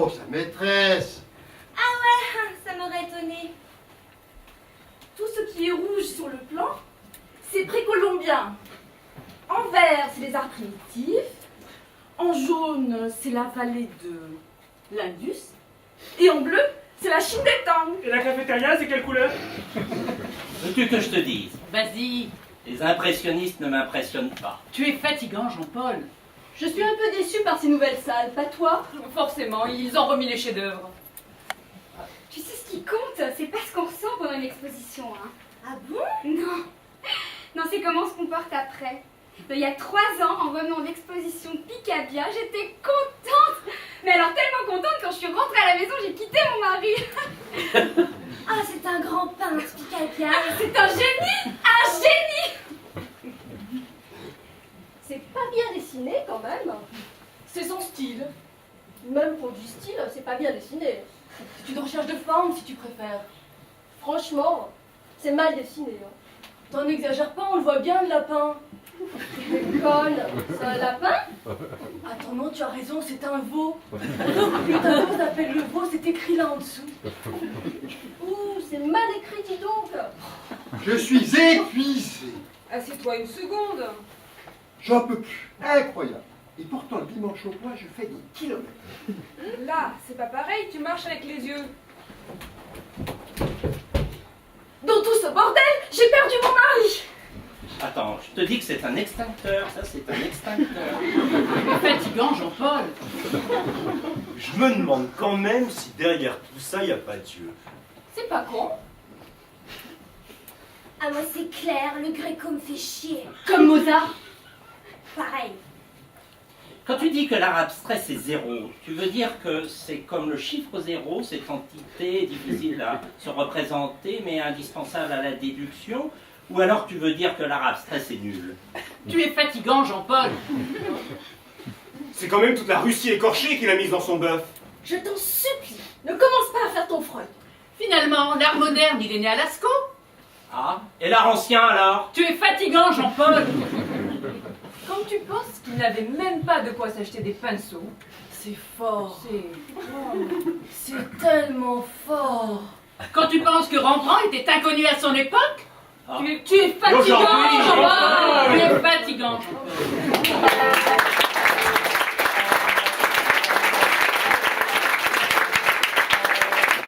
Oh, sa maîtresse. Ah ouais, ça m'aurait étonné. Tout ce qui est rouge sur le plan, c'est précolombien. En vert, c'est les arts primitifs. En jaune, c'est la vallée de l'Indus. Et en bleu, c'est la Chine des Tang. Et la cafétéria, c'est quelle couleur? Veux-tu que je te dise? Vas-y, Les impressionnistes ne m'impressionnent pas. tu es fatigant, Jean-Paul. Je suis un peu déçue par ces nouvelles salles, pas toi? Forcément, ils ont remis les chefs-d'œuvre. Tu sais ce qui compte, c'est pas ce qu'on ressent pendant une exposition, hein. Ah bon? Non. Non, c'est comment on se comporte après. Il y a 3 ans, en revenant d'exposition Picabia, j'étais contente. Mais alors tellement contente, quand je suis rentrée à la maison, j'ai quitté mon mari. Ah, c'est un grand peintre, Picabia. C'est un génie. Un génie. C'est pas bien dessiné quand même. C'est son style. Même pour du style, c'est pas bien dessiné. C'est une recherche de forme si tu préfères. Franchement, c'est mal dessiné. T'en exagères pas, on le voit bien le lapin. Tu conne, c'est un lapin? Attends, non, tu as raison, c'est un veau. Le tableau s'appelle le veau, c'est écrit là en dessous. Ouh, c'est mal écrit, dis donc. Je suis épuisé. Assieds-toi une seconde. J'en peux plus. Incroyable. Et pourtant, le dimanche au bois, je fais des kilomètres. Là, c'est pas pareil, tu marches avec les yeux. Dans tout ce bordel, j'ai perdu mon mari. Attends, je te dis que c'est un extincteur, ça c'est un extincteur. Tu es fatigant, Jean-Paul. Je me demande quand même si derrière tout ça, il n'y a pas Dieu. C'est pas con. Ah moi c'est clair, le Gréco me fait chier. Comme Mozart. Pareil. Quand tu dis que l'art abstrait c'est zéro, tu veux dire que c'est comme le chiffre zéro, cette entité difficile à se représenter mais indispensable à la déduction, ou alors tu veux dire que l'art abstrait c'est nul? Tu es fatigant, Jean-Paul. C'est quand même toute la Russie écorchée qu'il a mise dans son bœuf. Je t'en supplie, ne commence pas à faire ton Freud. Finalement, l'art moderne, il est né à Lascaux. Ah, et l'art ancien alors? Tu es fatigant, Jean-Paul. Quand tu penses qu'il n'avait même pas de quoi s'acheter des pinceaux, C'est fort. c'est... C'est tellement fort. Quand tu penses que Rembrandt était inconnu à son époque, Ah. tu es fatigant, Aujourd'hui, Jean-Paul. Tu es fatigant, Jean-Paul.